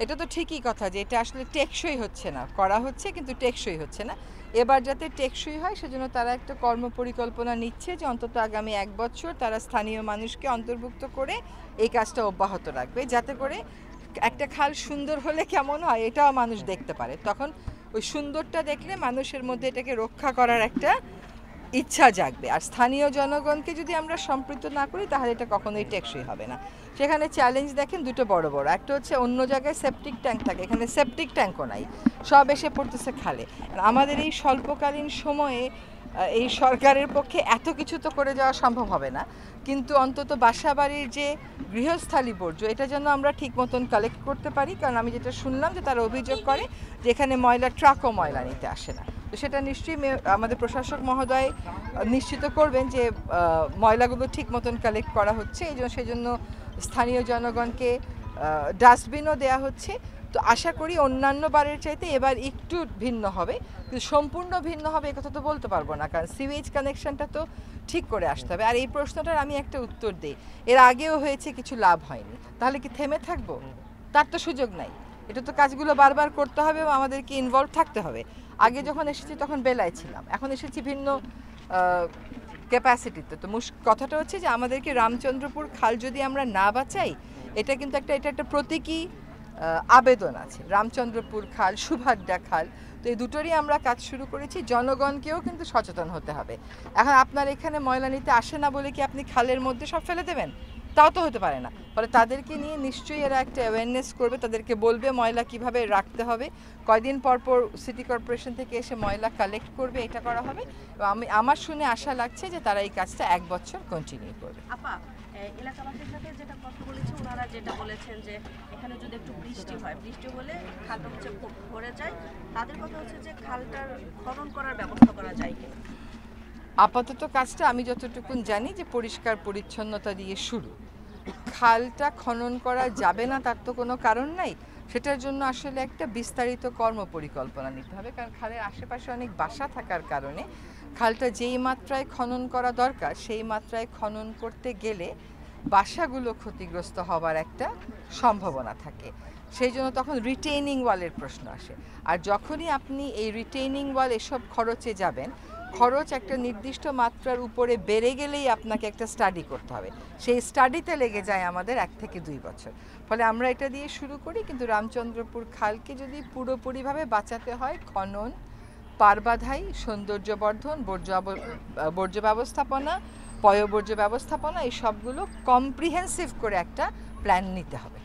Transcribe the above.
এটা তো ঠিকই কথা যে এটা আসলে টেকসই হচ্ছে না, করা হচ্ছে কিন্তু টেকসই হচ্ছে না। এবার যাতে টেকসই হয় সেজন্য তারা একটা কর্মপরিকল্পনা নিচ্ছে যে অন্তত আগামী ১ বছর তারা স্থানীয় মানুষকে অন্তর্ভুক্ত করে এই কাজটা অব্যাহত রাখবে, যাতে করে একটা খাল সুন্দর হলে কেমন হয় এটাও মানুষ দেখতে পারে। তখন ওই সুন্দরটা দেখলে মানুষের মধ্যে এটাকে রক্ষা করার একটা ইচ্ছা জাগবে। আর স্থানীয় জনগণকে যদি আমরা সম্পৃক্ত না করি তাহলে এটা কখনোই টেকসই হবে না। সেখানে চ্যালেঞ্জ দেখেন দুটো বড় বড়, একটা হচ্ছে অন্য জায়গায় সেপটিক ট্যাঙ্ক থাকে, এখানে সেপটিক ট্যাঙ্কও নাই, সব এসে পড়তেছে খালে। আমাদের এই স্বল্পকালীন সময়ে এই সরকারের পক্ষে এত কিছু তো করে যাওয়া সম্ভব হবে না, কিন্তু অন্তত বাসাবাড়ির যে গৃহস্থালী বর্জ্য এটা যেন আমরা ঠিক মতন কালেক্ট করতে পারি। কারণ আমি যেটা শুনলাম যে তারা অভিযোগ করে যে এখানে ময়লা ট্রাকও ময়লা নিতে আসে না। তো সেটা নিশ্চয়ই আমাদের প্রশাসক মহোদয় নিশ্চিত করবেন যে ময়লাগুলো ঠিক মতন কালেক্ট করা হচ্ছে। সেই জন্য স্থানীয় জনগণকে ডাস্টবিনও দেয়া হচ্ছে। তো আশা করি অন্যান্য বারের চাইতে এবার একটু ভিন্ন হবে, কিন্তু সম্পূর্ণ ভিন্ন হবে একথা তো বলতে পারবো না, কারণ সিওয়েজ কানেকশনটা তো ঠিক করে আসতে হবে। আর এই প্রশ্নটার আমি একটা উত্তর দিই, এর আগেও হয়েছে কিছু লাভ হয়নি, তাহলে কি থেমে থাকবো? তার তো সুযোগ নাই। এটা তো কাজগুলো বারবার করতে হবে এবং আমাদেরকে ইনভলভ থাকতে হবে। আগে যখন এসেছি তখন বেলায় ছিলাম, এখন এসেছি ভিন্ন ক্যাপাসিটিতে। তো কথাটা হচ্ছে যে আমাদেরকে রামচন্দ্রপুর খাল যদি আমরা না বাঁচাই, এটা কিন্তু এটা একটা প্রতীকী আবেদন আছে। রামচন্দ্রপুর খাল, সুভাড্ডা খাল, তো এই দুটোরই আমরা কাজ শুরু করেছি। জনগণকেও কিন্তু সচেতন হতে হবে। এখন আপনার এখানে ময়লা নিতে আসে না বলে কি আপনি খালের মধ্যে সব ফেলে দেবেন? তাও তো হতে পারে না। ফলে তাদেরকে নিয়ে নিশ্চয়ই এরা একটা অ্যাওয়ারনেস করবে, তাদেরকে বলবে ময়লা কিভাবে রাখতে হবে, কয়দিন পর পর সিটি কর্পোরেশন থেকে এসে ময়লা কালেক্ট করবে, এটা করা হবে। এবং আমার শুনে আশা লাগছে যে তারা এই কাজটা ১ বছর কন্টিনিউ করবে। আপা, এলাকাবাসীর সাথে যেটা কথা বলেছি, ওনারা যেটা বলেছেন যে এখানে যদি একটু বৃষ্টি হয়, বৃষ্টি হলে খালটা হচ্ছে ভরে যায়, তাদের কথা হচ্ছে যে খালটার খনন করার ব্যবস্থা করা যায় কিনা। আপাতত কাজটা আমি যতটুকু জানি যে পরিষ্কার পরিচ্ছন্নতা দিয়ে শুরু। খালটা খনন করা যাবে না তার তো কোনো কারণ নাই। সেটার জন্য আসলে একটা বিস্তারিত কর্মপরিকল্পনা নিতে হবে, কারণ খালের আশেপাশে অনেক বাসা থাকার কারণে খালটা যেই মাত্রায় খনন করা দরকার সেই মাত্রায় খনন করতে গেলে বাসাগুলো ক্ষতিগ্রস্ত হবার একটা সম্ভাবনা থাকে। সেই জন্য তখন রিটেইনিং ওয়ালের প্রশ্ন আসে। আর যখনই আপনি এই রিটেইনিং ওয়াল এসব খরচে যাবেন, খরচ একটা নির্দিষ্ট মাত্রার উপরে বেড়ে গেলেই আপনাকে একটা স্টাডি করতে হবে। সেই স্টাডিতে লেগে যায় আমাদের ১ থেকে ২ বছর। ফলে আমরা এটা দিয়ে শুরু করি, কিন্তু রামচন্দ্রপুর খালকে যদি পুরোপুরিভাবে বাঁচাতে হয়, খনন, পারবাধাই, সৌন্দর্যবর্ধন, বর্জ্য ব্যবস্থাপনা, পয়ঃবর্জ্য ব্যবস্থাপনা, এই সবগুলো কম্প্রিহেন্সিভ করে একটা প্ল্যান নিতে হবে।